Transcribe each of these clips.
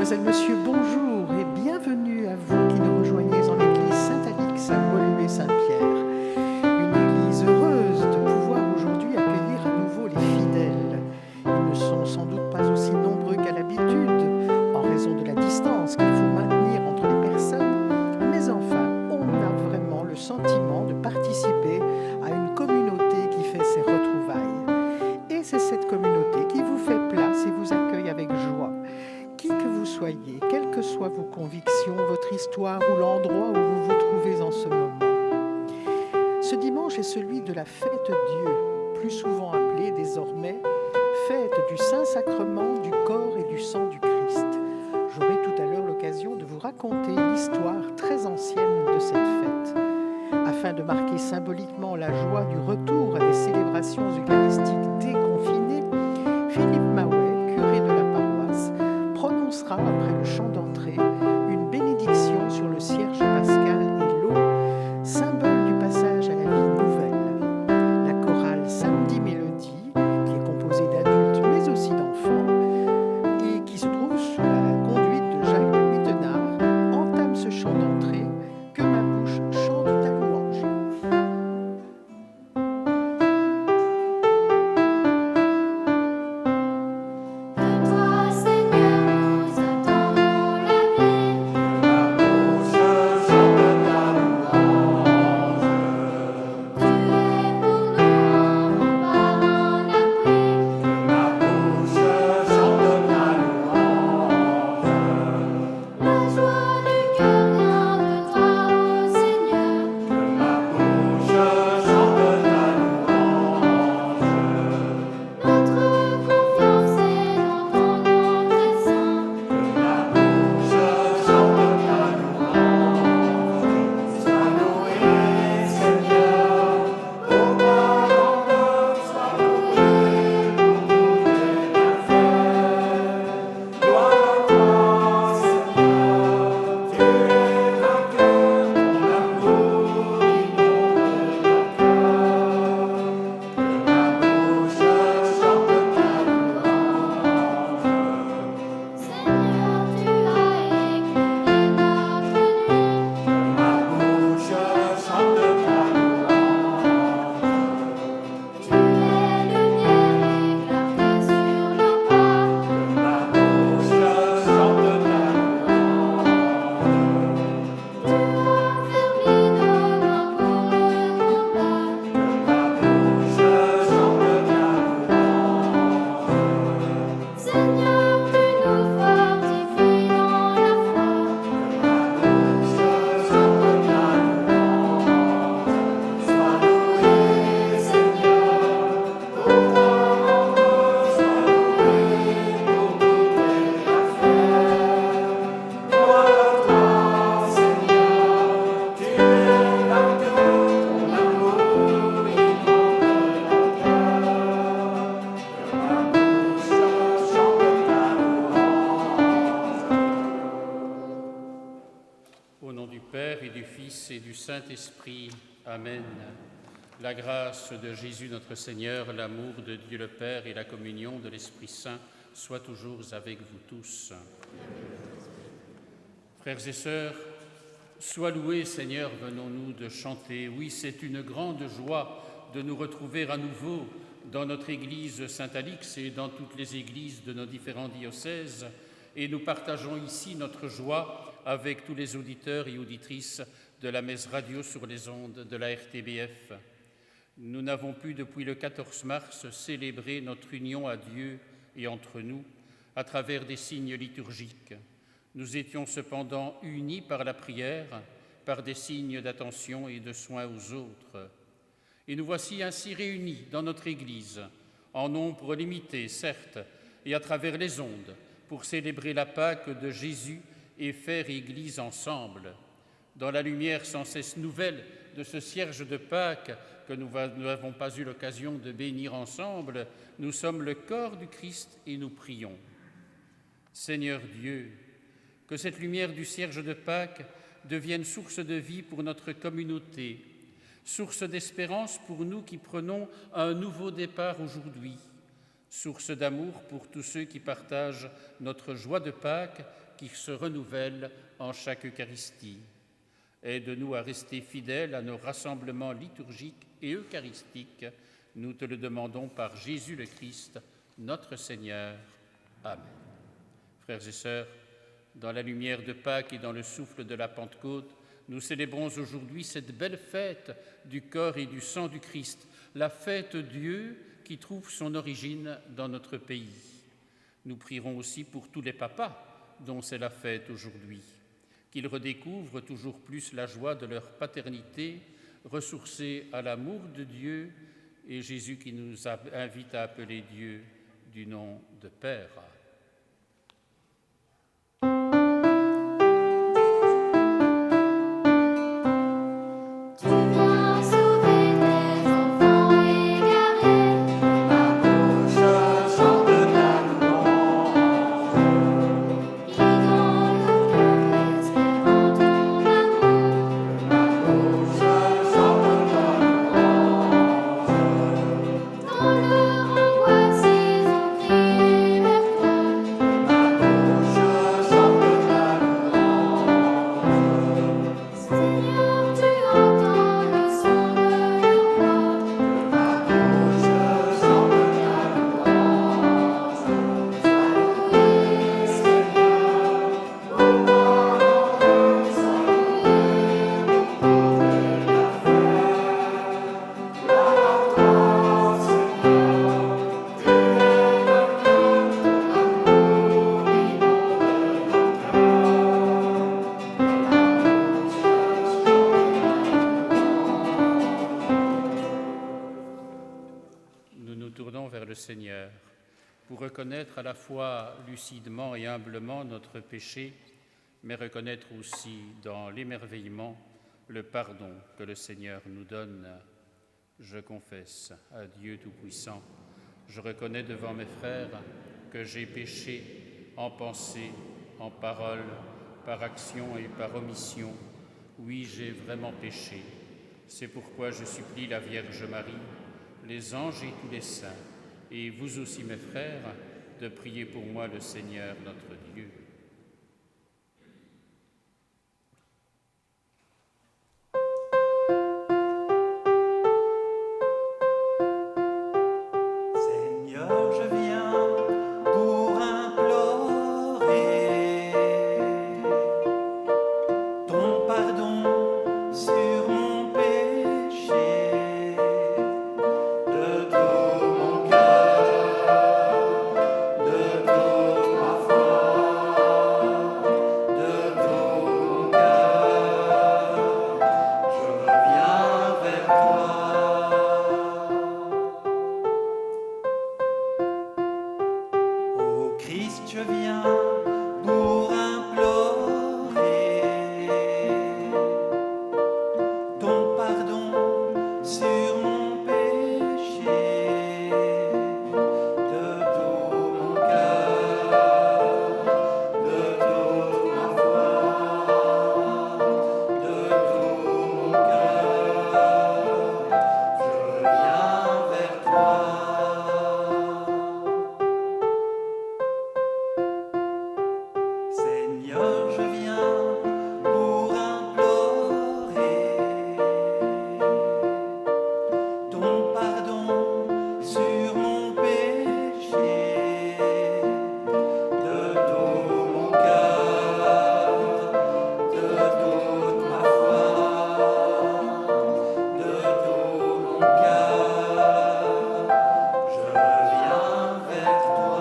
Mesdemoiselles, Messieurs, bonjour et bienvenue à vous qui nous rejoignez en l'église Saint-Alix à Woluwe-Saint-Pierre. Une église heureuse de pouvoir aujourd'hui accueillir à nouveau les fidèles. Ils ne sont sans doute pas aussi nombreux qu'à l'habitude en raison de la distance qu'il faut maintenir entre les personnes, mais enfin, on a vraiment le sentiment de participer à une communauté qui fait ses retrouvailles. Et c'est cette communauté qui vous fait place et vous accueille avec joie. Qui que vous soyez, quelles que soient vos convictions, votre histoire ou l'endroit où vous vous trouvez en ce moment. Ce dimanche est celui de la fête Dieu, plus souvent appelée désormais fête du Saint-Sacrement, du corps et du sang du Christ. J'aurai tout à l'heure l'occasion de vous raconter l'histoire très ancienne de cette fête. Afin de marquer symboliquement la joie du retour à des célébrations eucharistiques déconfinées, Philippe Maouet, curé de la paroisse, prononcera après le chant d'entrée une bénédiction sur le cierge pascal et l'eau, symbole du passage à la vie nouvelle. La chorale Samedi Mélodie, qui est composée d'adultes mais aussi d'enfants et qui se trouve sous la conduite de Jacques Mittenard, entame ce chant d'entrée que ma bouche chante ta louange. Au nom du Père et du Fils et du Saint-Esprit. Amen. La grâce de Jésus notre Seigneur, l'amour de Dieu le Père et la communion de l'Esprit Saint soient toujours avec vous tous. Frères et sœurs, sois loué Seigneur, venons-nous de chanter. Oui, c'est une grande joie de nous retrouver à nouveau dans notre église Saint-Alix et dans toutes les églises de nos différents diocèses. Et nous partageons ici notre joie avec tous les auditeurs et auditrices de la messe radio sur les ondes de la RTBF. Nous n'avons pu, depuis le 14 mars, célébrer notre union à Dieu et entre nous à travers des signes liturgiques. Nous étions cependant unis par la prière, par des signes d'attention et de soins aux autres. Et nous voici ainsi réunis dans notre Église, en nombre limité, certes, et à travers les ondes, pour célébrer la Pâque de Jésus et faire Église ensemble. Dans la lumière sans cesse nouvelle de ce cierge de Pâques que nous n'avons pas eu l'occasion de bénir ensemble, nous sommes le corps du Christ et nous prions. Seigneur Dieu, que cette lumière du cierge de Pâques devienne source de vie pour notre communauté, source d'espérance pour nous qui prenons un nouveau départ aujourd'hui, source d'amour pour tous ceux qui partagent notre joie de Pâques qui se renouvelle en chaque Eucharistie. Aide-nous à rester fidèles à nos rassemblements liturgiques et eucharistiques. Nous te le demandons par Jésus le Christ, notre Seigneur. Amen. Frères et sœurs, dans la lumière de Pâques et dans le souffle de la Pentecôte, nous célébrons aujourd'hui cette belle fête du corps et du sang du Christ, la fête Dieu qui trouve son origine dans notre pays. Nous prierons aussi pour tous les papas dont c'est la fête aujourd'hui, qu'ils redécouvrent toujours plus la joie de leur paternité, ressourcés à l'amour de Dieu, et Jésus qui nous invite à appeler Dieu du nom de Père. Seigneur, pour reconnaître à la fois lucidement et humblement notre péché, mais reconnaître aussi dans l'émerveillement le pardon que le Seigneur nous donne. Je confesse à Dieu Tout-Puissant, je reconnais devant mes frères que j'ai péché en pensée, en parole, par action et par omission. Oui, j'ai vraiment péché. C'est pourquoi je supplie la Vierge Marie, les anges et tous les saints, et vous aussi, mes frères, de prier pour moi le Seigneur notre Dieu. Seigneur, je viens pour implorer ton pardon sur mon péché. De tout mon cœur, de toute ma foi, de tout mon cœur, je reviens vers toi. Ô Christ, je viens pour implorer ton pardon sur mon péché. De tout mon cœur, de toute ma foi, de tout mon cœur, je reviens vers toi. Seigneur, je viens pour implorer ton pardon sur mon péché. De tout mon cœur, de toute ma foi, de tout mon cœur, je reviens vers toi.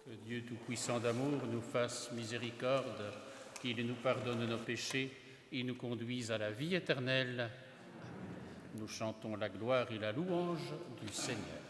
Que Dieu Tout-Puissant d'amour nous fasse miséricorde, qu'il nous pardonne nos péchés et nous conduise à la vie éternelle. Nous chantons la gloire et la louange du Seigneur.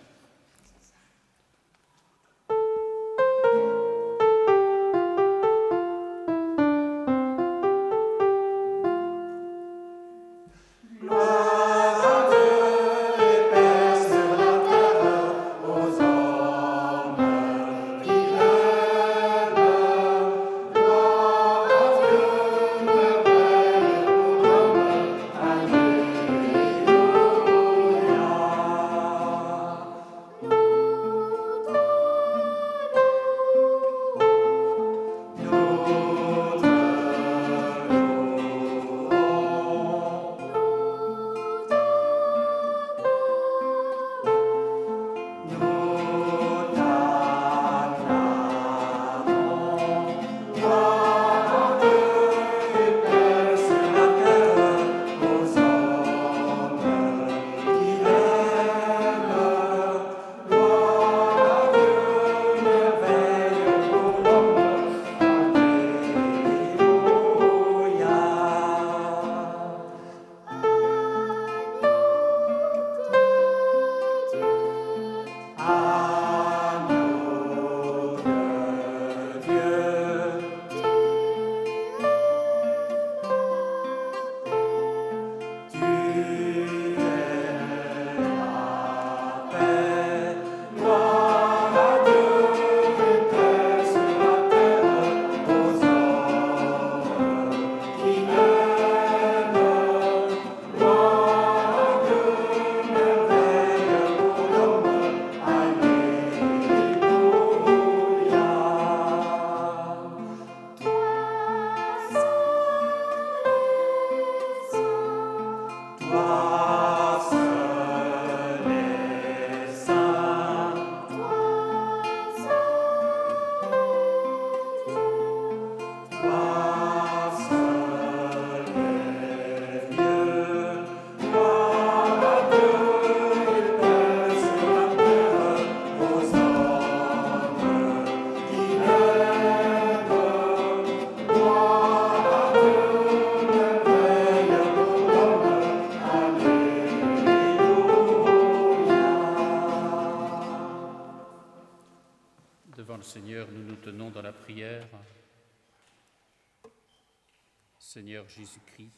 Seigneur Jésus-Christ,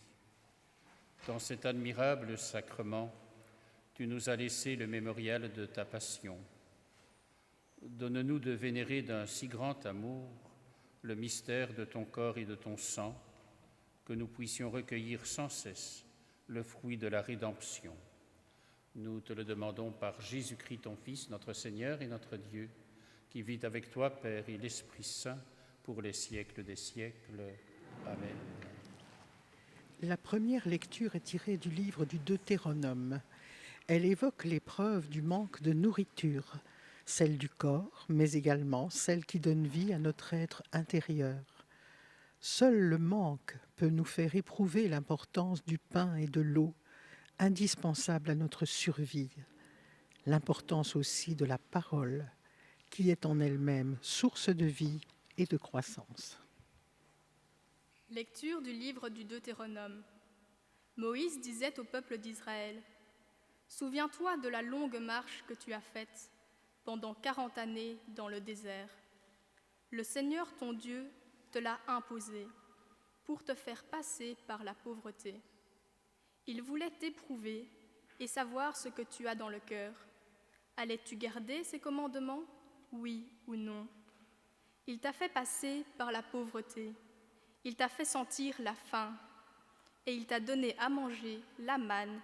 dans cet admirable sacrement, tu nous as laissé le mémorial de ta passion. Donne-nous de vénérer d'un si grand amour le mystère de ton corps et de ton sang, que nous puissions recueillir sans cesse le fruit de la rédemption. Nous te le demandons par Jésus-Christ, ton Fils, notre Seigneur et notre Dieu, qui vit avec toi, Père et l'Esprit Saint, pour les siècles des siècles. Amen. La première lecture est tirée du livre du Deutéronome. Elle évoque l'épreuve du manque de nourriture, celle du corps, mais également celle qui donne vie à notre être intérieur. Seul le manque peut nous faire éprouver l'importance du pain et de l'eau, indispensables à notre survie. L'importance aussi de la parole, qui est en elle-même source de vie et de croissance. Lecture du livre du Deutéronome. Moïse disait au peuple d'Israël : « Souviens-toi de la longue marche que tu as faite pendant 40 années dans le désert. Le Seigneur ton Dieu te l'a imposé pour te faire passer par la pauvreté. Il voulait t'éprouver et savoir ce que tu as dans le cœur. Allais-tu garder ses commandements, oui ou non ? Il t'a fait passer par la pauvreté. Il t'a fait sentir la faim et il t'a donné à manger la manne,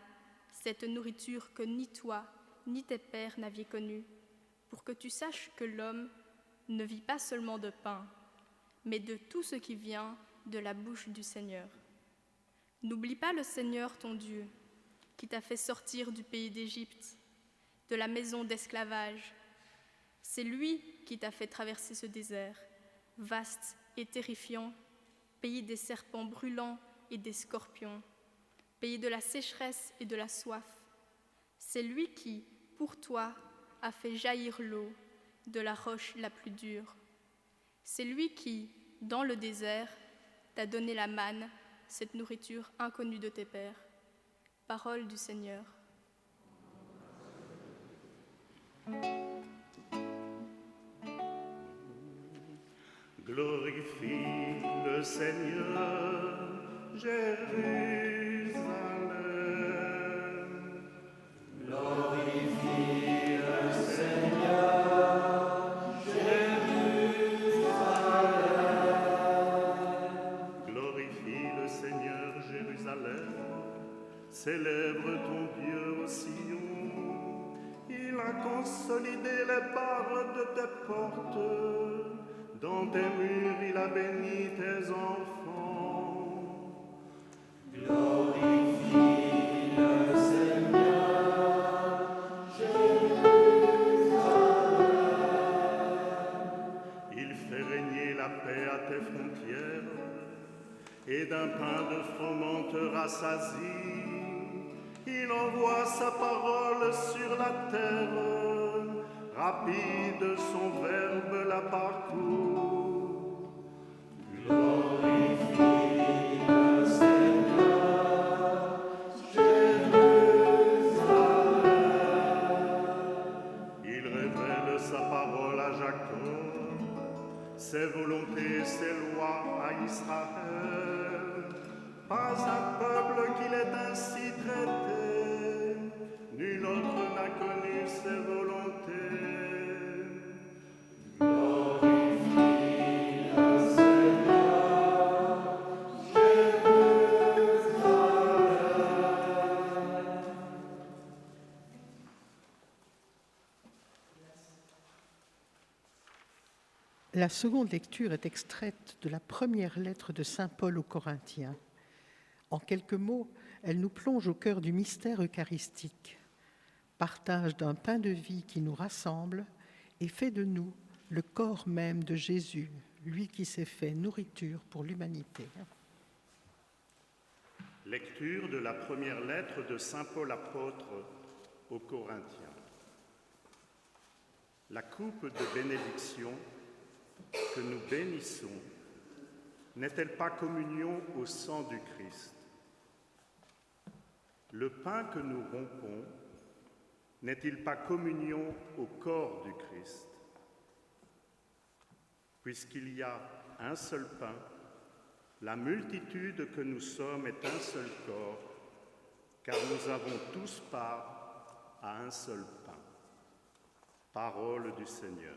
cette nourriture que ni toi ni tes pères n'aviez connue, pour que tu saches que l'homme ne vit pas seulement de pain, mais de tout ce qui vient de la bouche du Seigneur. N'oublie pas le Seigneur ton Dieu, qui t'a fait sortir du pays d'Égypte, de la maison d'esclavage. C'est lui qui t'a fait traverser ce désert, vaste et terrifiant, pays des serpents brûlants et des scorpions, pays de la sécheresse et de la soif. C'est lui qui, pour toi, a fait jaillir l'eau de la roche la plus dure. C'est lui qui, dans le désert, t'a donné la manne, cette nourriture inconnue de tes pères. Parole du Seigneur. Glorifie le Seigneur, Jérusalem. Glorifie le Seigneur, Jérusalem. Glorifie le Seigneur, Jérusalem. Célèbre ton Dieu au Sion. Il a consolidé les barres de tes portes. Dans tes murs, il a béni tes enfants. Glorifie le Seigneur, Jérusalem. Il fait régner la paix à tes frontières, et d'un pain de froment te rassasie. Il envoie sa parole sur la terre, rapide son verbe la parcourt. Glorifie le Seigneur, Jérusalem. Il révèle sa parole à Jacob, ses volontés, ses lois à Israël. Pas un peuple qu'il ait ainsi traité, nul autre n'a connu ses volontés. Glorifie le Seigneur, Jérusalem. La seconde lecture est extraite de la première lettre de saint Paul aux Corinthiens. En quelques mots, elle nous plonge au cœur du mystère eucharistique, partage d'un pain de vie qui nous rassemble et fait de nous le corps même de Jésus, lui qui s'est fait nourriture pour l'humanité. Lecture de la première lettre de saint Paul apôtre aux Corinthiens. La coupe de bénédiction que nous bénissons n'est-elle pas communion au sang du Christ ? Le pain que nous rompons n'est-il pas communion au corps du Christ ? Puisqu'il y a un seul pain, La multitude que nous sommes est un seul corps, car nous avons tous part à un seul pain. Parole du Seigneur.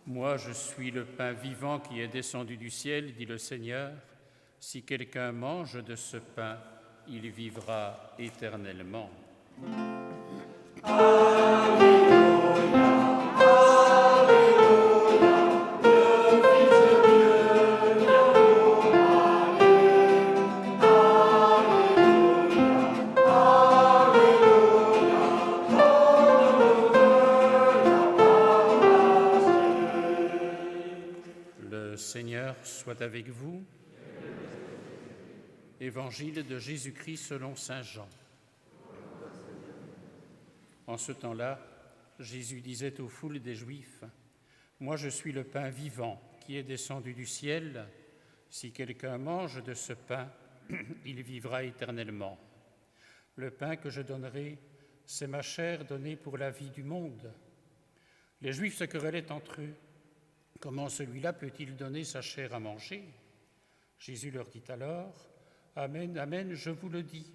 Moi, je suis le pain vivant qui est descendu du ciel, dit le Seigneur. Si quelqu'un mange de ce pain, il vivra éternellement. Le Seigneur soit avec vous. Évangile de Jésus-Christ selon saint Jean. En ce temps-là, Jésus disait aux foules des Juifs, « Moi je suis le pain vivant qui est descendu du ciel. Si quelqu'un mange de ce pain, il vivra éternellement. Le pain que je donnerai, c'est ma chair donnée pour la vie du monde. » Les Juifs se querellaient entre eux. « Comment celui-là peut-il donner sa chair à manger ?» Jésus leur dit alors, « Amen, amen, je vous le dis,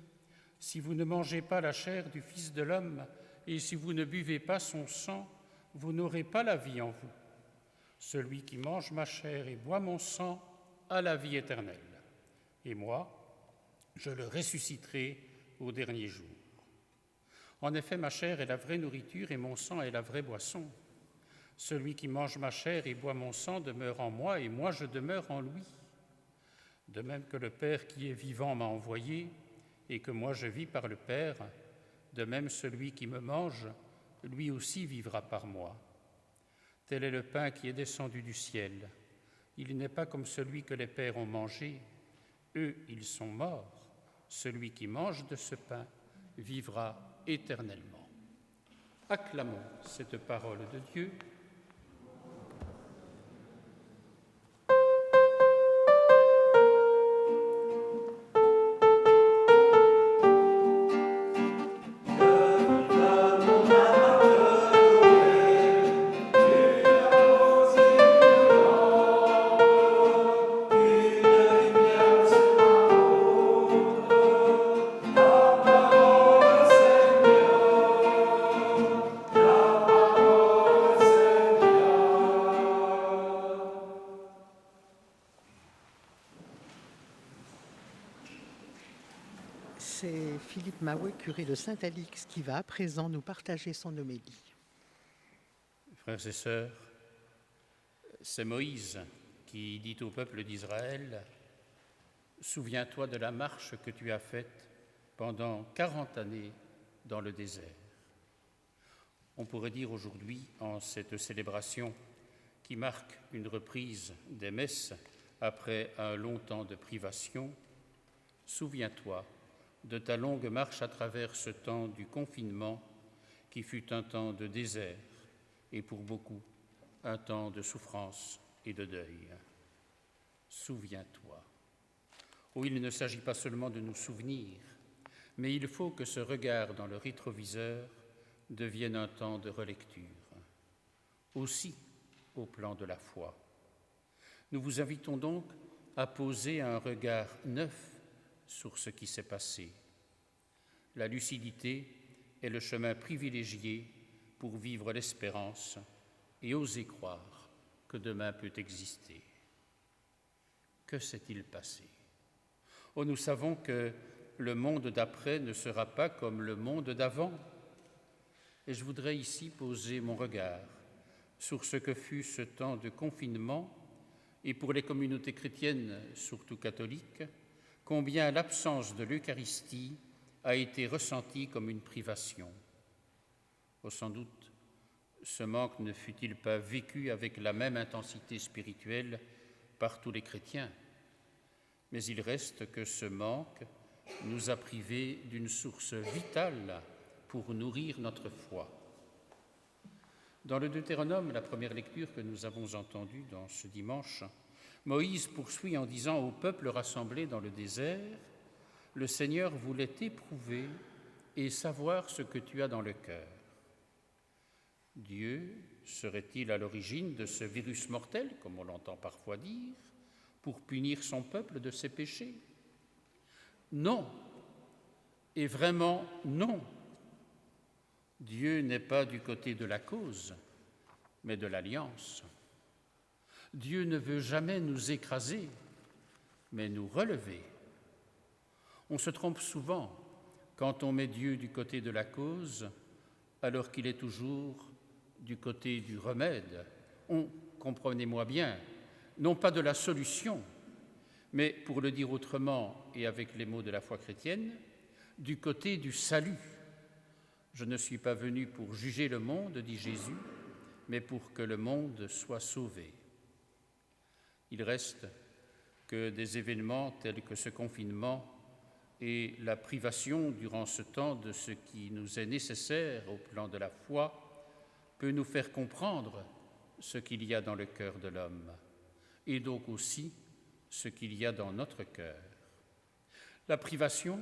si vous ne mangez pas la chair du Fils de l'homme et si vous ne buvez pas son sang, vous n'aurez pas la vie en vous. Celui qui mange ma chair et boit mon sang a la vie éternelle. Et moi, je le ressusciterai au dernier jour. En effet, ma chair est la vraie nourriture et mon sang est la vraie boisson. Celui qui mange ma chair et boit mon sang demeure en moi et moi je demeure en lui. De même que le Père qui est vivant m'a envoyé et que moi je vis par le Père, de même celui qui me mange, lui aussi vivra par moi. Tel est le pain qui est descendu du ciel. Il n'est pas comme celui que les pères ont mangé. Eux, ils sont morts. Celui qui mange de ce pain vivra éternellement. » Acclamons cette parole de Dieu. C'est Philippe Mahouet, curé de Saint-Alix, qui va à présent nous partager son homélie. Frères et sœurs, c'est Moïse qui dit au peuple d'Israël, « Souviens-toi de la marche que tu as faite pendant 40 années dans le désert. » On pourrait dire aujourd'hui, en cette célébration qui marque une reprise des messes après un long temps de privation, « Souviens-toi de ta longue marche à travers ce temps du confinement qui fut un temps de désert et pour beaucoup un temps de souffrance et de deuil. Souviens-toi. » Oh, il ne s'agit pas seulement de nous souvenir, mais il faut que ce regard dans le rétroviseur devienne un temps de relecture, aussi au plan de la foi. Nous vous invitons donc à poser un regard neuf sur ce qui s'est passé. La lucidité est le chemin privilégié pour vivre l'espérance et oser croire que demain peut exister. Que s'est-il passé? Oh, nous savons que le monde d'après ne sera pas comme le monde d'avant. Et je voudrais ici poser mon regard sur ce que fut ce temps de confinement et pour les communautés chrétiennes, surtout catholiques, combien l'absence de l'Eucharistie a été ressentie comme une privation. Oh, sans doute, ce manque ne fut-il pas vécu avec la même intensité spirituelle par tous les chrétiens, Mais il reste que ce manque nous a privés d'une source vitale pour nourrir notre foi. Dans le Deutéronome, la première lecture que nous avons entendue dans ce dimanche, Moïse poursuit en disant au peuple rassemblé dans le désert, « Le Seigneur voulait t'éprouver et savoir ce que tu as dans le cœur. » Dieu serait-il à l'origine de ce virus mortel, comme on l'entend parfois dire, pour punir son peuple de ses péchés? Non, et vraiment non. Dieu n'est pas du côté de la cause, mais de l'alliance. Dieu ne veut jamais nous écraser, mais nous relever. On se trompe souvent quand on met Dieu du côté de la cause, alors qu'il est toujours du côté du remède. Comprenez-moi bien, non pas de la solution, mais pour le dire autrement et avec les mots de la foi chrétienne, du côté du salut. Je ne suis pas venu pour juger le monde, dit Jésus, mais pour que le monde soit sauvé. Il reste que des événements tels que ce confinement et la privation durant ce temps de ce qui nous est nécessaire au plan de la foi peut nous faire comprendre ce qu'il y a dans le cœur de l'homme et donc aussi ce qu'il y a dans notre cœur. La privation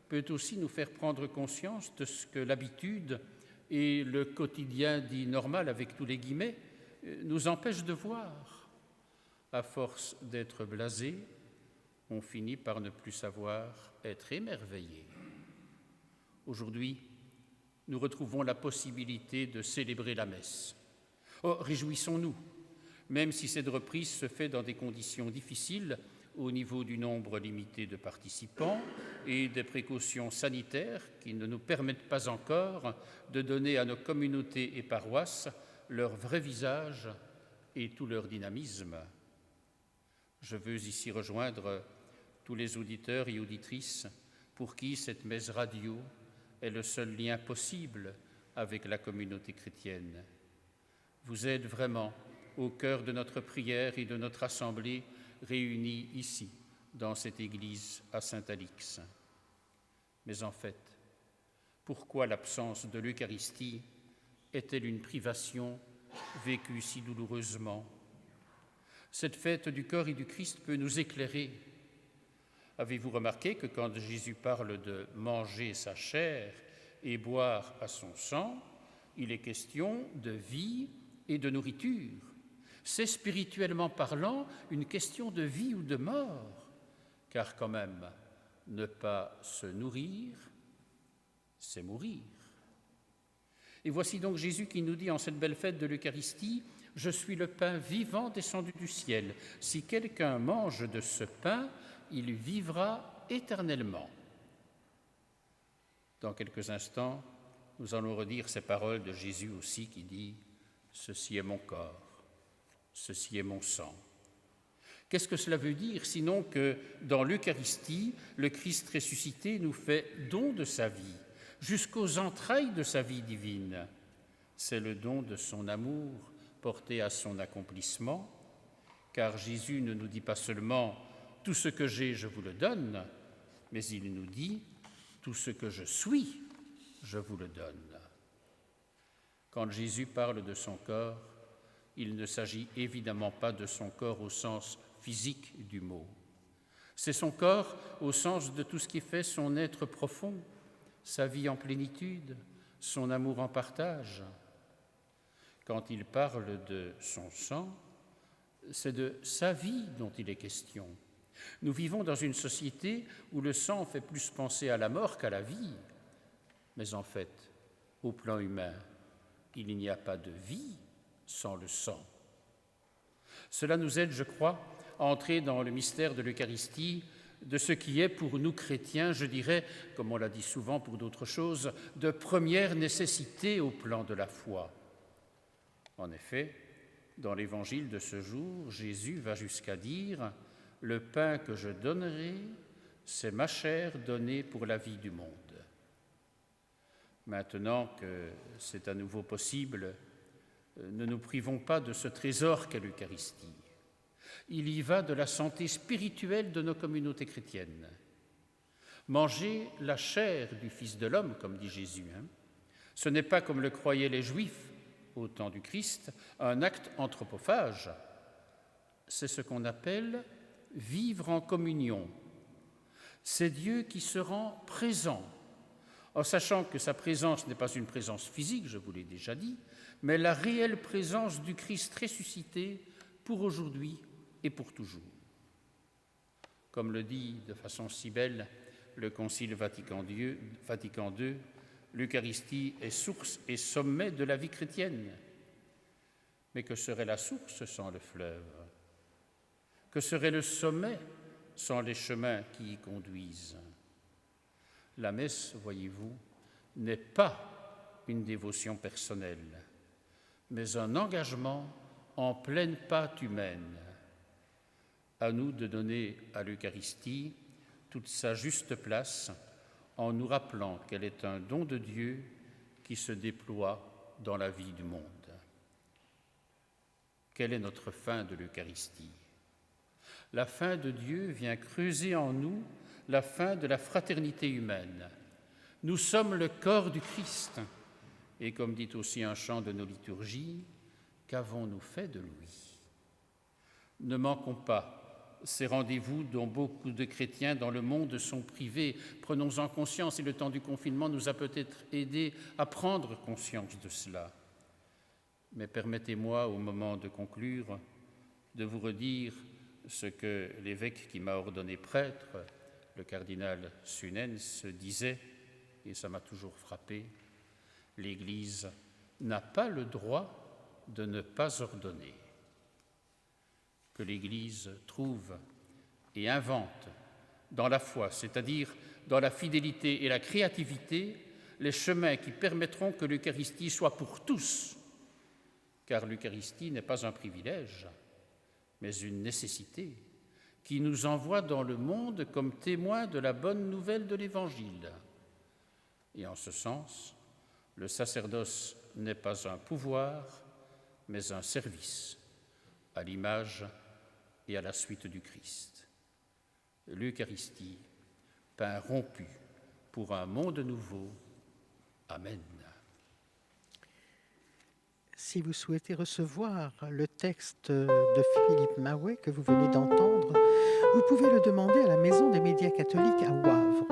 peut aussi nous faire prendre conscience de ce que l'habitude et le quotidien dit normal avec tous les guillemets nous empêchent de voir. À force d'être blasé, on finit par ne plus savoir être émerveillé. Aujourd'hui, nous retrouvons la possibilité de célébrer la messe. Oh, réjouissons-nous, même si cette reprise se fait dans des conditions difficiles au niveau du nombre limité de participants et des précautions sanitaires qui ne nous permettent pas encore de donner à nos communautés et paroisses leur vrai visage et tout leur dynamisme. Je veux ici rejoindre tous les auditeurs et auditrices pour qui cette messe radio est le seul lien possible avec la communauté chrétienne. Vous êtes vraiment au cœur de notre prière et de notre assemblée réunis ici, dans cette église à Saint-Alix. Mais en fait, pourquoi l'absence de l'Eucharistie est-elle une privation vécue si douloureusement? Cette fête du corps et du Christ peut nous éclairer. Avez-vous remarqué que quand Jésus parle de manger sa chair et boire à son sang, il est question de vie et de nourriture? C'est spirituellement parlant une question de vie ou de mort, car quand même, ne pas se nourrir, c'est mourir. Et voici donc Jésus qui nous dit en cette belle fête de l'Eucharistie, « Je suis le pain vivant descendu du ciel. Si quelqu'un mange de ce pain, il vivra éternellement. » Dans quelques instants, nous allons redire ces paroles de Jésus aussi qui dit « Ceci est mon corps. Ceci est mon sang. » Qu'est-ce que cela veut dire, sinon que dans l'Eucharistie, le Christ ressuscité nous fait don de sa vie, jusqu'aux entrailles de sa vie divine. C'est le don de son amour porté à son accomplissement, car Jésus ne nous dit pas seulement « tout ce que j'ai, je vous le donne », mais il nous dit « tout ce que je suis, je vous le donne ». Quand Jésus parle de son corps, il ne s'agit évidemment pas de son corps au sens physique du mot. C'est son corps au sens de tout ce qui fait son être profond, sa vie en plénitude, son amour en partage. Quand il parle de son sang, c'est de sa vie dont il est question. Nous vivons dans une société où le sang fait plus penser à la mort qu'à la vie. Mais en fait, au plan humain, il n'y a pas de vie sans le sang. Cela nous aide, je crois, à entrer dans le mystère de l'Eucharistie, de ce qui est pour nous chrétiens, je dirais, comme on l'a dit souvent pour d'autres choses, de première nécessité au plan de la foi. En effet, dans l'évangile de ce jour, Jésus va jusqu'à dire « Le pain que je donnerai, c'est ma chair donnée pour la vie du monde. » Maintenant que c'est à nouveau possible, ne nous privons pas de ce trésor qu'est l'Eucharistie. Il y va de la santé spirituelle de nos communautés chrétiennes. Manger la chair du Fils de l'homme, comme dit Jésus, ce n'est pas, comme le croyaient les Juifs au temps du Christ, un acte anthropophage. C'est ce qu'on appelle vivre en communion. C'est Dieu qui se rend présent, en sachant que sa présence n'est pas une présence physique, je vous l'ai déjà dit, mais la réelle présence du Christ ressuscité pour aujourd'hui et pour toujours. Comme le dit de façon si belle le Concile Vatican II, l'Eucharistie est source et sommet de la vie chrétienne. Mais que serait la source sans le fleuve? Que serait le sommet sans les chemins qui y conduisent? La messe, voyez-vous, n'est pas une dévotion personnelle, mais un engagement en pleine pâte humaine. À nous de donner à l'Eucharistie toute sa juste place en nous rappelant qu'elle est un don de Dieu qui se déploie dans la vie du monde. Quelle est notre fin de l'Eucharistie? La fin de Dieu vient creuser en nous la fin de la fraternité humaine. Nous sommes le corps du Christ. Et comme dit aussi un chant de nos liturgies, qu'avons-nous fait de lui? Ne manquons pas ces rendez-vous dont beaucoup de chrétiens dans le monde sont privés. Prenons-en conscience et le temps du confinement nous a peut-être aidés à prendre conscience de cela. Mais permettez-moi, au moment de conclure, de vous redire ce que l'évêque qui m'a ordonné prêtre, le cardinal Sunens, disait, et ça m'a toujours frappé: l'Église n'a pas le droit de ne pas ordonner. Que l'Église trouve et invente dans la foi, c'est-à-dire dans la fidélité et la créativité, les chemins qui permettront que l'Eucharistie soit pour tous, car l'Eucharistie n'est pas un privilège, mais une nécessité qui nous envoie dans le monde comme témoins de la bonne nouvelle de l'Évangile. Et en ce sens, le sacerdoce n'est pas un pouvoir, mais un service, à l'image et à la suite du Christ. L'Eucharistie, pain rompu pour un monde nouveau. Amen. Si vous souhaitez recevoir le texte de Philippe Maouet que vous venez d'entendre, vous pouvez le demander à la Maison des médias catholiques à Wavre.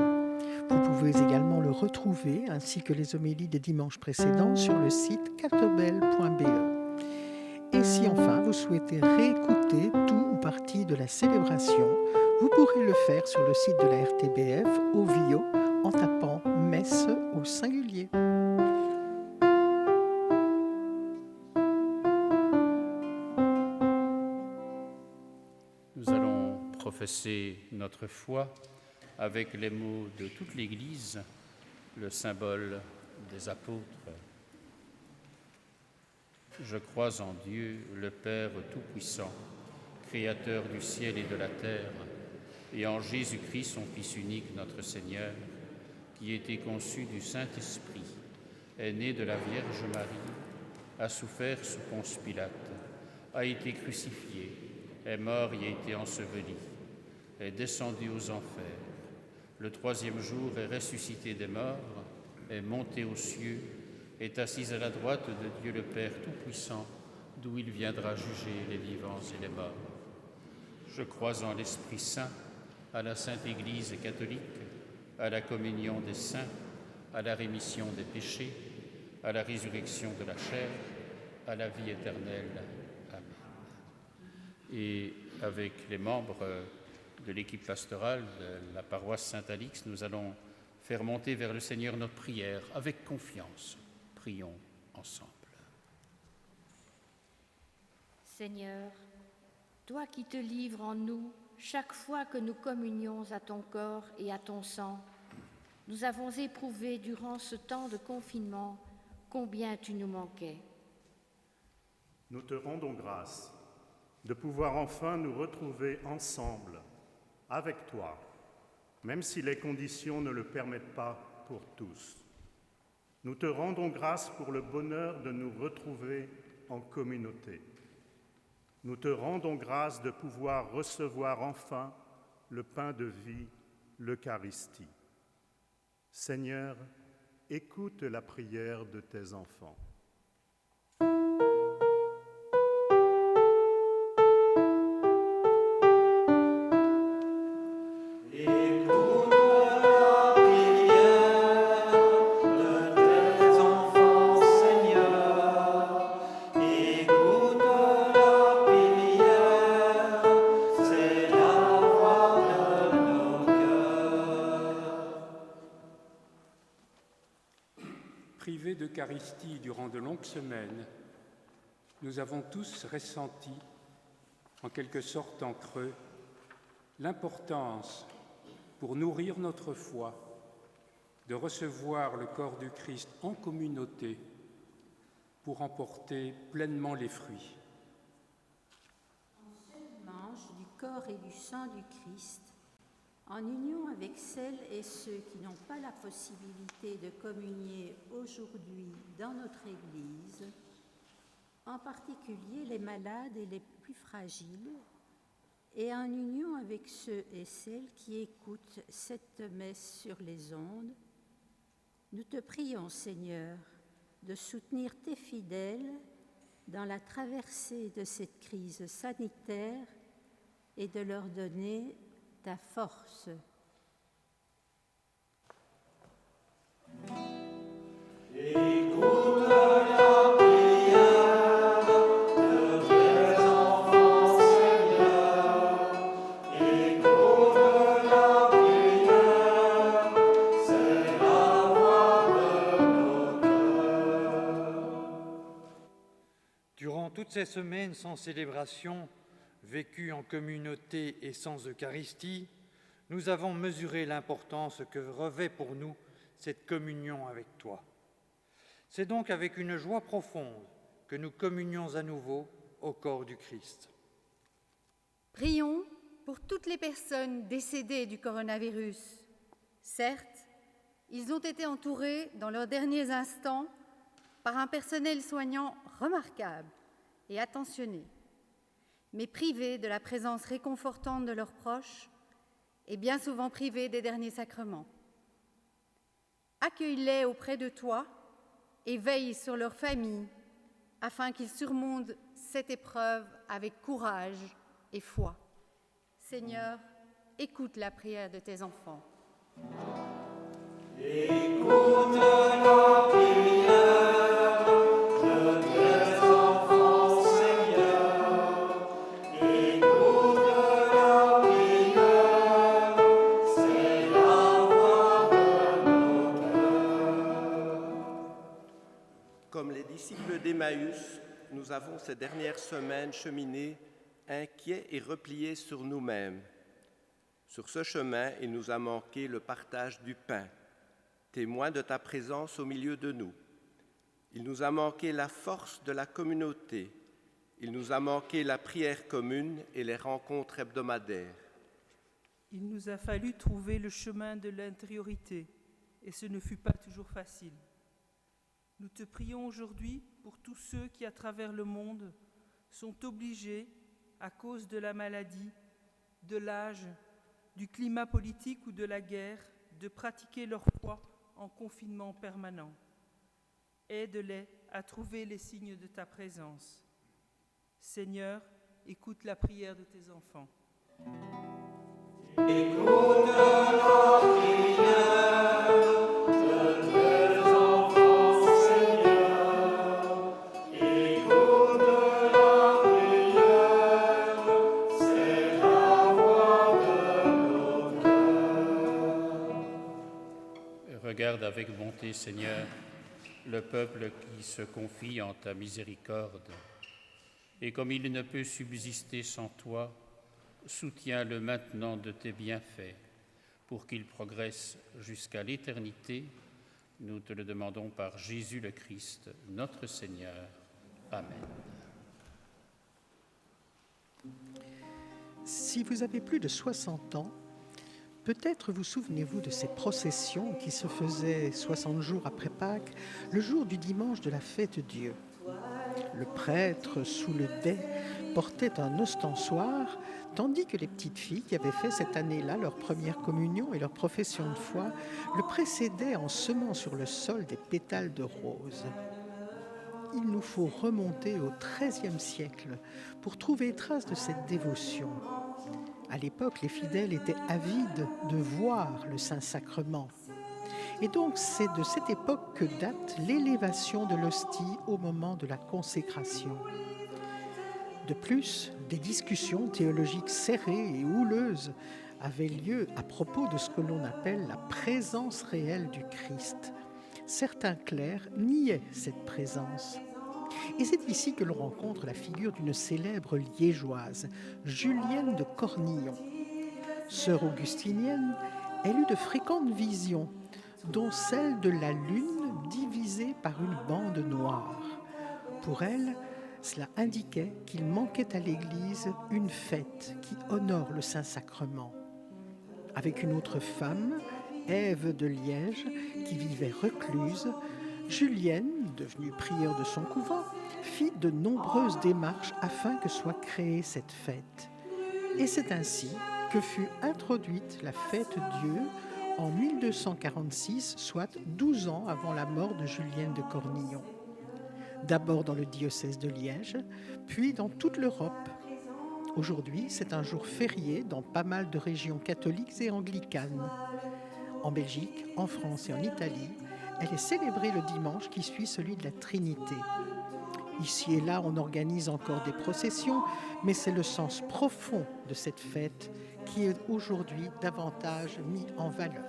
Vous pouvez également le retrouver, ainsi que les homélies des dimanches précédents, sur le site catobel.be. Et si enfin vous souhaitez réécouter tout ou partie de la célébration, vous pourrez le faire sur le site de la RTBF au Vio en tapant messe au singulier. Nous allons professer notre foi avec les mots de toute l'Église, le symbole des apôtres. Je crois en Dieu, le Père Tout-Puissant, Créateur du ciel et de la terre, et en Jésus-Christ, son Fils unique, notre Seigneur, qui a été conçu du Saint-Esprit, est né de la Vierge Marie, a souffert sous Ponce Pilate, a été crucifié, est mort et a été enseveli, est descendu aux enfers. Le troisième jour est ressuscité des morts, est monté aux cieux, est assis à la droite de Dieu le Père Tout-Puissant, d'où il viendra juger les vivants et les morts. Je crois en l'Esprit Saint, à la Sainte Église catholique, à la communion des saints, à la rémission des péchés, à la résurrection de la chair, à la vie éternelle. Amen. Et avec les membres de l'équipe pastorale de la paroisse Saint-Alix, nous allons faire monter vers le Seigneur notre prière avec confiance. Prions ensemble. Seigneur, toi qui te livres en nous chaque fois que nous communions à ton corps et à ton sang, nous avons éprouvé durant ce temps de confinement combien tu nous manquais. Nous te rendons grâce de pouvoir enfin nous retrouver ensemble, avec toi, même si les conditions ne le permettent pas pour tous. Nous te rendons grâce pour le bonheur de nous retrouver en communauté. nous te rendons grâce de pouvoir recevoir enfin le pain de vie, l'Eucharistie. Seigneur, écoute la prière de tes enfants. Privés d'Eucharistie durant de longues semaines, nous avons tous ressenti, en quelque sorte en creux, l'importance, pour nourrir notre foi, de recevoir le corps du Christ en communauté pour en porter pleinement les fruits. En seul mélange du corps et du sang du Christ, en union avec celles et ceux qui n'ont pas la possibilité de communier aujourd'hui dans notre Église, en particulier les malades et les plus fragiles, et en union avec ceux et celles qui écoutent cette messe sur les ondes, nous te prions, Seigneur, de soutenir tes fidèles dans la traversée de cette crise sanitaire et de leur donner ta force. Écoute la prière de tes enfants, Seigneur. Écoute la prière, c'est la voix de nos cœurs. Durant toutes ces semaines sans célébration, vécues en communauté et sans Eucharistie, nous avons mesuré l'importance que revêt pour nous cette communion avec toi. C'est donc avec une joie profonde que nous communions à nouveau au corps du Christ. Prions pour toutes les personnes décédées du coronavirus. Certes, ils ont été entourés dans leurs derniers instants par un personnel soignant remarquable et attentionné, mais privés de la présence réconfortante de leurs proches et bien souvent privés des derniers sacrements. Accueille-les auprès de toi et veille sur leur famille afin qu'ils surmontent cette épreuve avec courage et foi. Seigneur, écoute la prière de tes enfants. Écoute la prière de tes enfants, Seigneur. Écoute la prière, c'est la voix de nos cœurs. Comme les disciples d'Emmaüs, nous avons ces dernières semaines cheminé inquiets et repliés sur nous-mêmes. Sur ce chemin, il nous a manqué le partage du pain, témoin de ta présence au milieu de nous. Il nous a manqué la force de la communauté. Il nous a manqué la prière commune et les rencontres hebdomadaires. Il nous a fallu trouver le chemin de l'intériorité, et ce ne fut pas toujours facile. Nous te prions aujourd'hui pour tous ceux qui, à travers le monde, sont obligés, à cause de la maladie, de l'âge, du climat politique ou de la guerre, de pratiquer leur foi en confinement permanent. Aide-les à trouver les signes de ta présence. Seigneur, écoute la prière de tes enfants. Écoute la prière de tes enfants, Seigneur. Écoute la prière, c'est la voix de nos cœurs. Regarde avec bonté, Seigneur, le peuple qui se confie en ta miséricorde. Et comme il ne peut subsister sans toi, soutiens-le maintenant de tes bienfaits, pour qu'il progresse jusqu'à l'éternité. Nous te le demandons par Jésus le Christ, notre Seigneur. Amen. Si vous avez plus de 60 ans, peut-être vous souvenez-vous de cette procession qui se faisait 60 jours après Pâques, le jour du dimanche de la fête Dieu. Toi Le prêtre, sous le dais, portait un ostensoir, tandis que les petites filles qui avaient fait cette année-là leur première communion et leur profession de foi le précédaient en semant sur le sol des pétales de rose. Il nous faut remonter au XIIIe siècle pour trouver trace de cette dévotion. À l'époque, les fidèles étaient avides de voir le Saint-Sacrement. Et donc, c'est de cette époque que date l'élévation de l'hostie au moment de la consécration. De plus, des discussions théologiques serrées et houleuses avaient lieu à propos de ce que l'on appelle la présence réelle du Christ. Certains clercs niaient cette présence. Et c'est ici que l'on rencontre la figure d'une célèbre liégeoise, Julienne de Cornillon. Sœur augustinienne, elle eut de fréquentes visions, dont celle de la lune divisée par une bande noire. Pour elle, cela indiquait qu'il manquait à l'Église une fête qui honore le Saint-Sacrement. Avec une autre femme, Ève de Liège, qui vivait recluse, Julienne, devenue prieure de son couvent, fit de nombreuses démarches afin que soit créée cette fête. Et c'est ainsi que fut introduite la fête Dieu en 1246, soit 12 ans avant la mort de Julienne de Cornillon. D'abord dans le diocèse de Liège, puis dans toute l'Europe. Aujourd'hui, c'est un jour férié dans pas mal de régions catholiques et anglicanes. En Belgique, en France et en Italie, elle est célébrée le dimanche qui suit celui de la Trinité. Ici et là, on organise encore des processions, mais c'est le sens profond de cette fête qui est aujourd'hui davantage mis en valeur.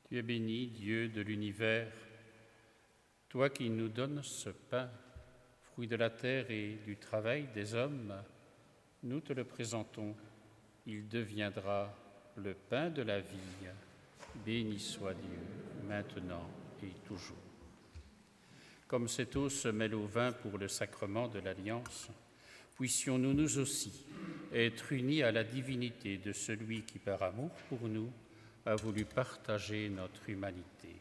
Tu es béni, Dieu de l'univers, toi qui nous donnes ce pain, fruit de la terre et du travail des hommes, nous te le présentons. Il deviendra le pain de la vie. Béni soit Dieu, maintenant et toujours. Comme cette eau se mêle au vin pour le sacrement de l'Alliance, puissions-nous nous aussi être unis à la divinité de celui qui, par amour pour nous, a voulu partager notre humanité.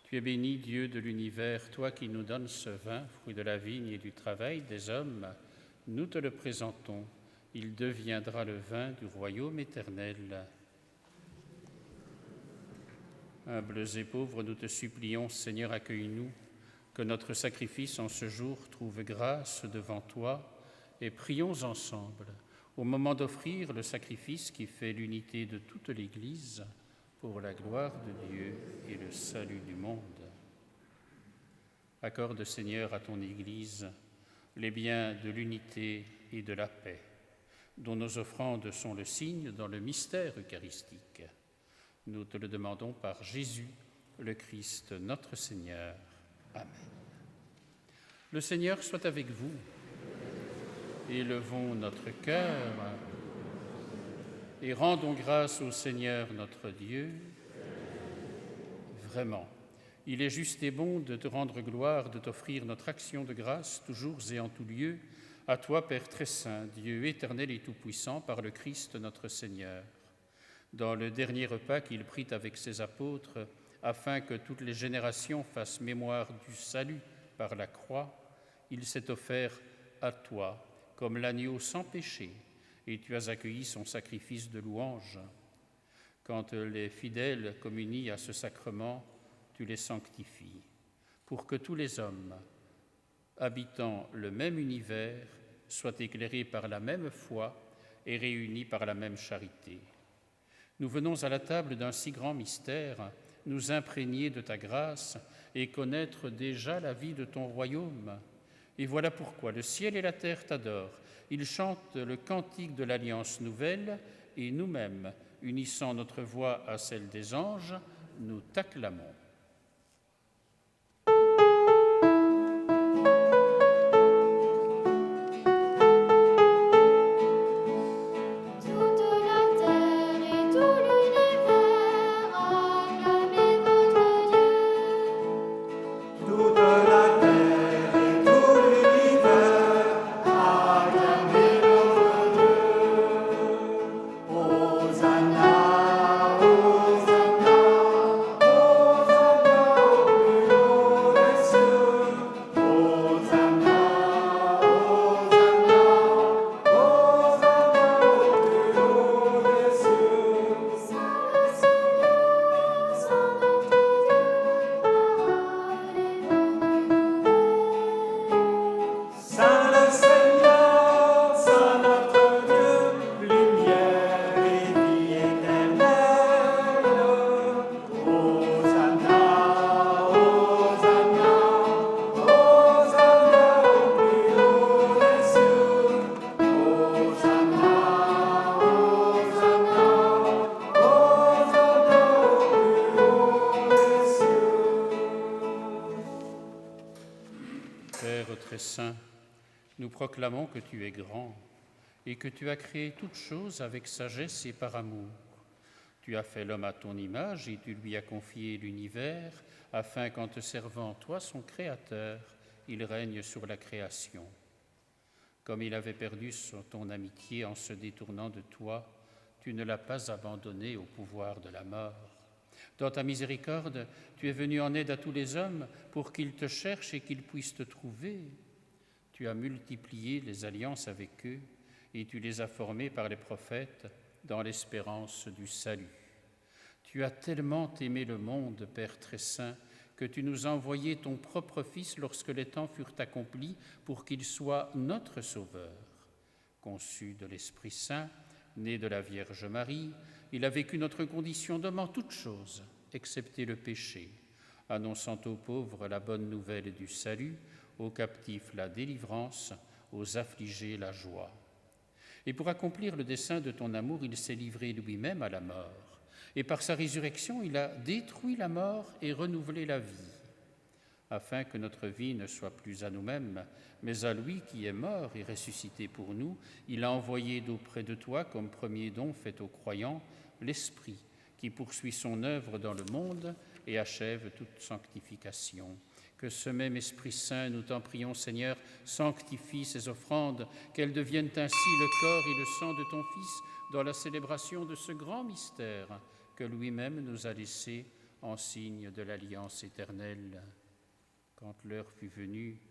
Tu es béni, Dieu de l'univers, toi qui nous donnes ce vin, fruit de la vigne et du travail des hommes, nous te le présentons. Il deviendra le vin du royaume éternel. Humbles et pauvres, nous te supplions, Seigneur, accueille-nous, que notre sacrifice en ce jour trouve grâce devant toi, et prions ensemble, au moment d'offrir le sacrifice qui fait l'unité de toute l'Église, pour la gloire de Dieu et le salut du monde. Accorde, Seigneur, à ton Église les biens de l'unité et de la paix, dont nos offrandes sont le signe dans le mystère eucharistique. Nous te le demandons par Jésus, le Christ, notre Seigneur. Amen. Le Seigneur soit avec vous. Élevons notre cœur et rendons grâce au Seigneur notre Dieu. Vraiment, il est juste et bon de te rendre gloire, de t'offrir notre action de grâce, toujours et en tout lieu, à toi, Père très saint, Dieu éternel et tout-puissant, par le Christ notre Seigneur. Dans le dernier repas qu'il prit avec ses apôtres, afin que toutes les générations fassent mémoire du salut par la croix, il s'est offert à toi comme l'agneau sans péché, et tu as accueilli son sacrifice de louange. Quand les fidèles communient à ce sacrement, tu les sanctifies, pour que tous les hommes, habitant le même univers, soient éclairés par la même foi et réunis par la même charité. Nous venons à la table d'un si grand mystère, nous imprégner de ta grâce et connaître déjà la vie de ton royaume. Et voilà pourquoi le ciel et la terre t'adorent. Ils chantent le cantique de l'Alliance nouvelle et nous-mêmes, unissant notre voix à celle des anges, nous t'acclamons. Hosanna. Père très saint, nous proclamons que tu es grand et que tu as créé toutes choses avec sagesse et par amour. Tu as fait l'homme à ton image et tu lui as confié l'univers afin qu'en te servant, toi, son Créateur, il règne sur la création. Comme il avait perdu ton amitié en se détournant de toi, tu ne l'as pas abandonné au pouvoir de la mort. Dans ta miséricorde, tu es venu en aide à tous les hommes pour qu'ils te cherchent et qu'ils puissent te trouver. Tu as multiplié les alliances avec eux et tu les as formés par les prophètes dans l'espérance du salut. Tu as tellement aimé le monde, Père très saint, que tu nous as envoyé ton propre Fils lorsque les temps furent accomplis pour qu'il soit notre Sauveur. Conçu de l'Esprit Saint, né de la Vierge Marie, il a vécu notre condition d'homme en toutes choses, excepté le péché, annonçant aux pauvres la bonne nouvelle du salut, aux captifs la délivrance, aux affligés la joie. Et pour accomplir le dessein de ton amour, il s'est livré lui-même à la mort. Et par sa résurrection, il a détruit la mort et renouvelé la vie, afin que notre vie ne soit plus à nous-mêmes, mais à lui qui est mort et ressuscité pour nous. Il a envoyé d'auprès de toi, comme premier don fait aux croyants, l'Esprit qui poursuit son œuvre dans le monde et achève toute sanctification. Que ce même Esprit Saint, nous t'en prions, Seigneur, sanctifie ces offrandes, qu'elles deviennent ainsi le corps et le sang de ton Fils dans la célébration de ce grand mystère que lui-même nous a laissé en signe de l'alliance éternelle. Quand l'heure fut venue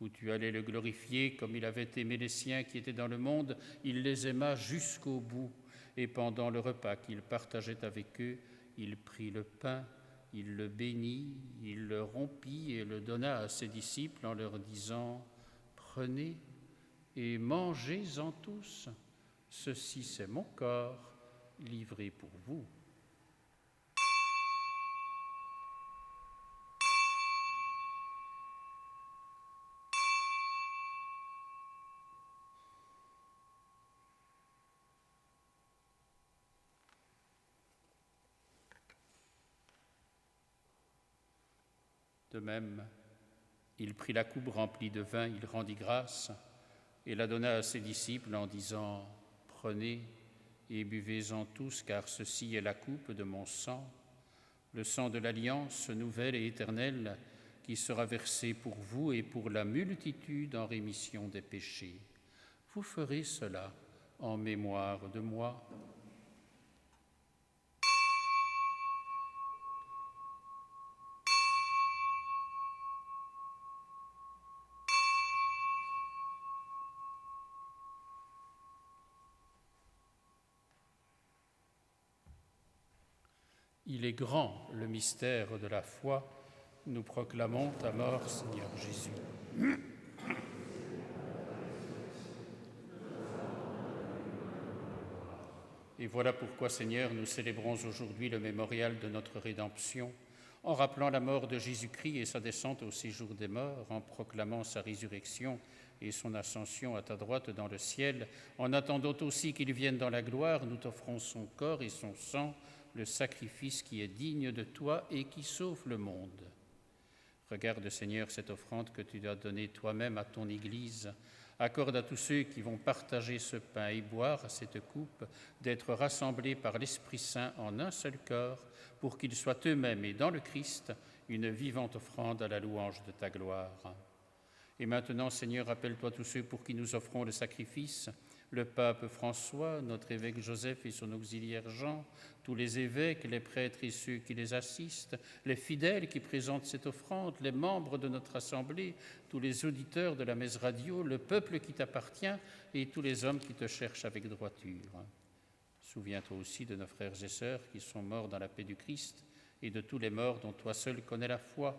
où tu allais le glorifier comme il avait aimé les siens qui étaient dans le monde, il les aima jusqu'au bout. Et pendant le repas qu'il partageait avec eux, il prit le pain, il le bénit, il le rompit et le donna à ses disciples en leur disant « Prenez et mangez-en tous, ceci c'est mon corps livré pour vous. » De même, il prit la coupe remplie de vin, il rendit grâce et la donna à ses disciples en disant « Prenez et buvez-en tous, car ceci est la coupe de mon sang, le sang de l'alliance nouvelle et éternelle qui sera versé pour vous et pour la multitude en rémission des péchés. Vous ferez cela en mémoire de moi. » Il est grand le mystère de la foi. Nous proclamons ta mort, Seigneur Jésus. Et voilà pourquoi, Seigneur, nous célébrons aujourd'hui le mémorial de notre rédemption, en rappelant la mort de Jésus-Christ et sa descente au séjour des morts, en proclamant sa résurrection et son ascension à ta droite dans le ciel, en attendant aussi qu'il vienne dans la gloire. Nous t'offrons son corps et son sang, le sacrifice qui est digne de toi et qui sauve le monde. Regarde, Seigneur, cette offrande que tu as donnée toi-même à ton Église. Accorde à tous ceux qui vont partager ce pain et boire cette coupe d'être rassemblés par l'Esprit Saint en un seul corps, pour qu'ils soient eux-mêmes et dans le Christ une vivante offrande à la louange de ta gloire. Et maintenant, Seigneur, rappelle-toi tous ceux pour qui nous offrons le sacrifice, le pape François, notre évêque Joseph et son auxiliaire Jean, tous les évêques, les prêtres et ceux qui les assistent, les fidèles qui présentent cette offrande, les membres de notre assemblée, tous les auditeurs de la messe radio, le peuple qui t'appartient et tous les hommes qui te cherchent avec droiture. Souviens-toi aussi de nos frères et sœurs qui sont morts dans la paix du Christ et de tous les morts dont toi seul connais la foi.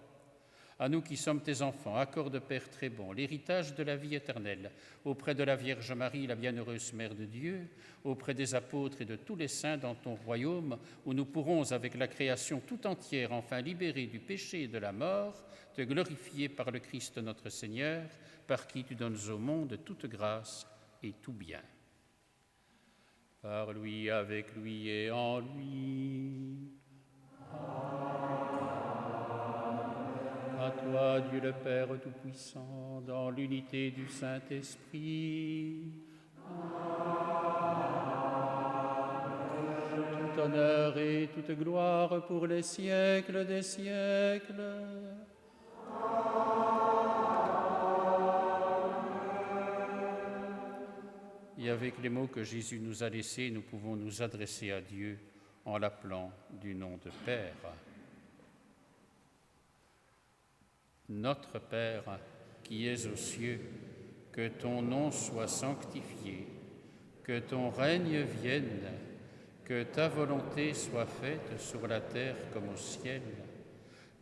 À nous qui sommes tes enfants, accorde, Père très bon, l'héritage de la vie éternelle, auprès de la Vierge Marie, la bienheureuse Mère de Dieu, auprès des apôtres et de tous les saints dans ton royaume, où nous pourrons, avec la création tout entière, enfin libérés du péché et de la mort, te glorifier par le Christ notre Seigneur, par qui tu donnes au monde toute grâce et tout bien. Par lui, avec lui et en lui. Amen. À toi, Dieu le Père Tout-Puissant, dans l'unité du Saint-Esprit. Tout honneur et toute gloire pour les siècles des siècles. Et avec les mots que Jésus nous a laissés, nous pouvons nous adresser à Dieu en l'appelant du nom de Père. Notre Père, qui es aux cieux, que ton nom soit sanctifié, que ton règne vienne, que ta volonté soit faite sur la terre comme au ciel.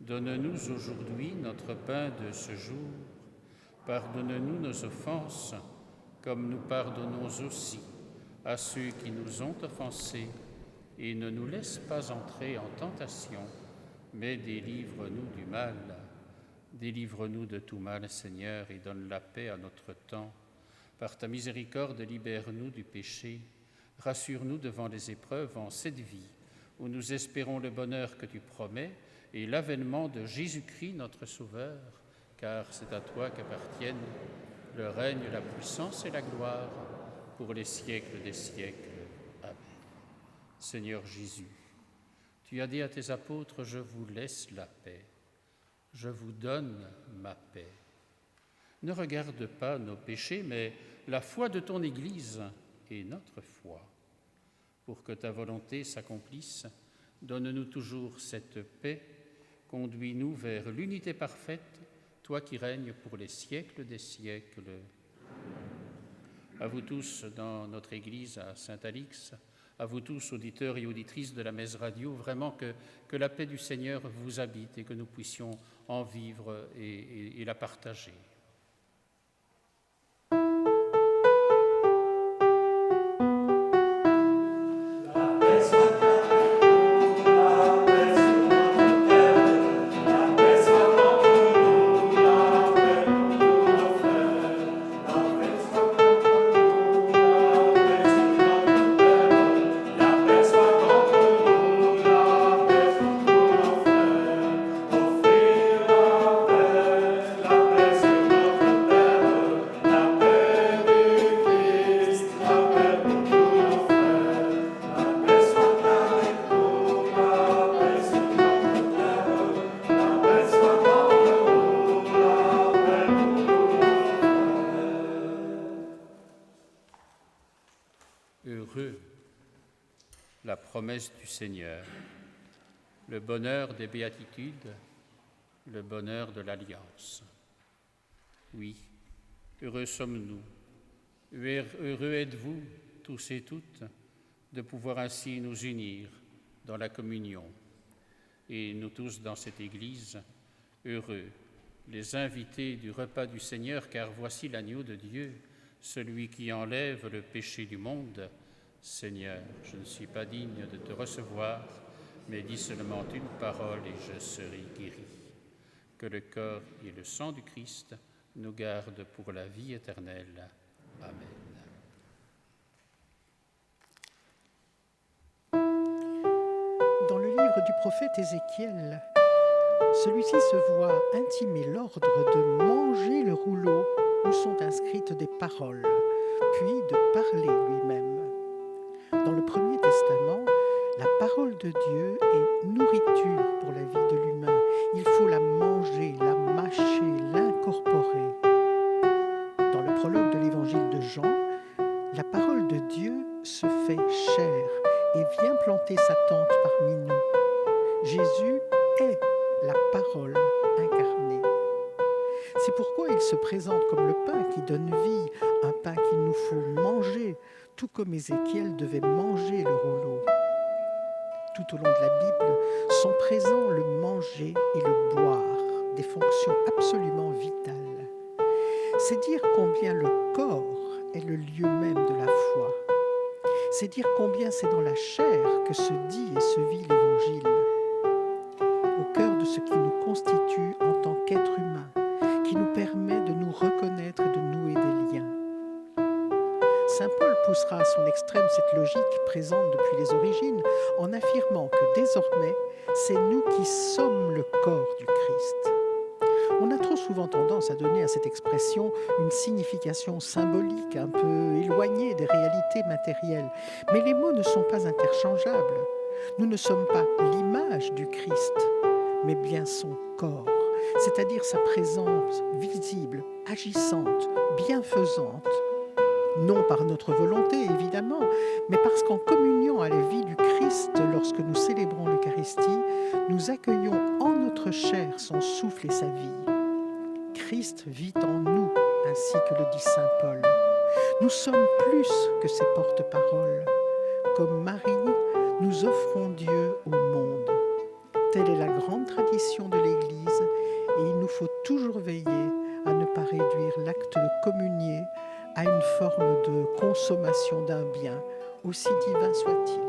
Donne-nous aujourd'hui notre pain de ce jour. Pardonne-nous nos offenses, comme nous pardonnons aussi à ceux qui nous ont offensés, et ne nous laisse pas entrer en tentation, mais délivre-nous du mal. Délivre-nous de tout mal, Seigneur, et donne la paix à notre temps. Par ta miséricorde, libère-nous du péché. Rassure-nous devant les épreuves en cette vie, où nous espérons le bonheur que tu promets et l'avènement de Jésus-Christ, notre Sauveur, car c'est à toi qu'appartiennent le règne, la puissance et la gloire pour les siècles des siècles. Amen. Seigneur Jésus, tu as dit à tes apôtres, « Je vous laisse la paix, je vous donne ma paix. » Ne regarde pas nos péchés, mais la foi de ton Église et notre foi. Pour que ta volonté s'accomplisse, donne-nous toujours cette paix, conduis-nous vers l'unité parfaite, toi qui règnes pour les siècles des siècles. À vous tous dans notre Église à Saint-Alix, à vous tous auditeurs et auditrices de la Messe Radio, vraiment que la paix du Seigneur vous habite et que nous puissions en vivre et la partager. Heureux, la promesse du Seigneur, le bonheur des béatitudes, le bonheur de l'alliance. Oui, heureux sommes-nous, heureux êtes-vous, tous et toutes, de pouvoir ainsi nous unir dans la communion. Et nous tous dans cette Église, heureux, les invités du repas du Seigneur, car voici l'agneau de Dieu, celui qui enlève le péché du monde. Seigneur, je ne suis pas digne de te recevoir, mais dis seulement une parole et je serai guéri. Que le corps et le sang du Christ nous gardent pour la vie éternelle. Amen. Dans le livre du prophète Ézéchiel, celui-ci se voit intimer l'ordre de manger le rouleau où sont inscrites des paroles, puis de parler lui-même. Dans le Premier Testament, la parole de Dieu est nourriture pour la vie de l'humain. Il faut la manger, la mâcher, l'incorporer. Dans le prologue de l'évangile de Jean, la parole de Dieu se fait chair et vient planter sa tente parmi nous. Jésus est la parole incarnée. C'est pourquoi il se présente comme le pain qui donne vie, un pain qu'il nous faut manger, tout comme Ézéchiel devait manger le rouleau. Tout au long de la Bible sont présents le manger et le boire, des fonctions absolument vitales. C'est dire combien le corps est le lieu même de la foi. C'est dire combien c'est dans la chair que se dit et se vit l'Évangile, au cœur de ce qui nous constitue en tant qu'être humain, qui nous permet de nous reconnaître et de nouer des liens. Saint Paul poussera à son extrême cette logique présente depuis les origines en affirmant que désormais, c'est nous qui sommes le corps du Christ. On a trop souvent tendance à donner à cette expression une signification symbolique, un peu éloignée des réalités matérielles. Mais les mots ne sont pas interchangeables. Nous ne sommes pas l'image du Christ, mais bien son corps, c'est-à-dire sa présence visible, agissante, bienfaisante. Non par notre volonté, évidemment, mais parce qu'en communiant à la vie du Christ, lorsque nous célébrons l'Eucharistie, nous accueillons en notre chair son souffle et sa vie. Christ vit en nous, ainsi que le dit saint Paul. Nous sommes plus que ses porte-paroles. Comme Marie, nous offrons Dieu au monde. Telle est la grande tradition de l'Église, et il nous faut toujours veiller à ne pas réduire l'acte de communier à une forme de consommation d'un bien, aussi divin soit-il.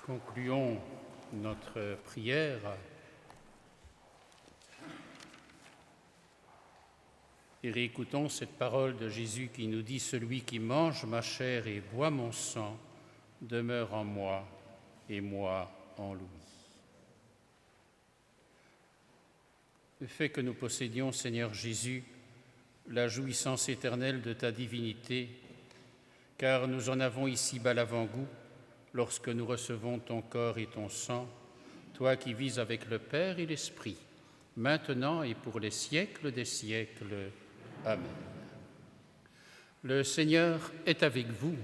Concluons notre prière et réécoutons cette parole de Jésus qui nous dit « Celui qui mange ma chair et boit mon sang demeure en moi et moi en lui. » Fais que nous possédions, Seigneur Jésus, la jouissance éternelle de ta divinité, car nous en avons ici-bas l'avant-goût, lorsque nous recevons ton corps et ton sang, toi qui vis avec le Père et l'Esprit, maintenant et pour les siècles des siècles. Amen. Le Seigneur est avec vous.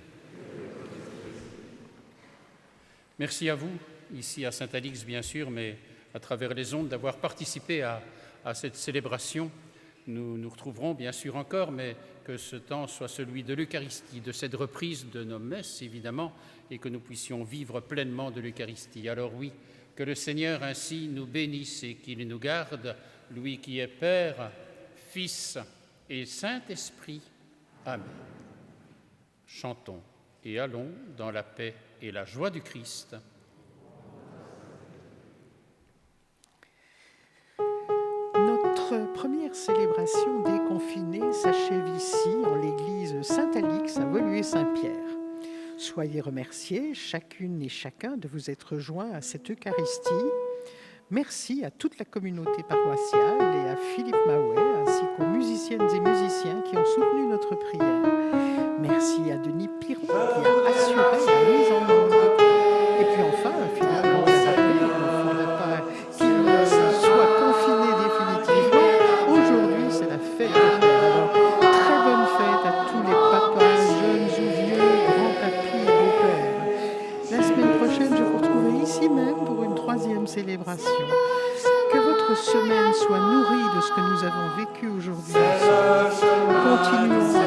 Merci à vous, ici à Saint-Alix bien sûr, mais à travers les ondes, d'avoir participé à cette célébration. Nous nous retrouverons bien sûr encore, mais que ce temps soit celui de l'Eucharistie, de cette reprise de nos messes évidemment, et que nous puissions vivre pleinement de l'Eucharistie. Alors oui, que le Seigneur ainsi nous bénisse et qu'il nous garde, lui qui est Père, Fils et Saint-Esprit. Amen. Chantons et allons dans la paix et la joie du Christ. Notre première célébration déconfinée s'achève ici, en l'église Saint-Alix à Woluwe-Saint-Pierre. Soyez remerciés, chacune et chacun, de vous être joints à cette Eucharistie. Merci à toute la communauté paroissiale et à Philippe Maouet, ainsi qu'aux musiciennes et musiciens qui ont soutenu notre prière. Merci à Denis Piron qui a assuré la mise en ordre. Et puis enfin, finalement, on l'a rappelé, il ne faudrait pas qu'il soit confiné définitivement. Aujourd'hui, c'est la fête de Père. Alors, très bonne fête à tous les papas, jeunes ou vieux, grands-papis et beaux-pères. La semaine prochaine, je vous retrouverai ici même pour une troisième célébration. Que votre semaine soit nourrie de ce que nous avons vécu aujourd'hui. Continuons à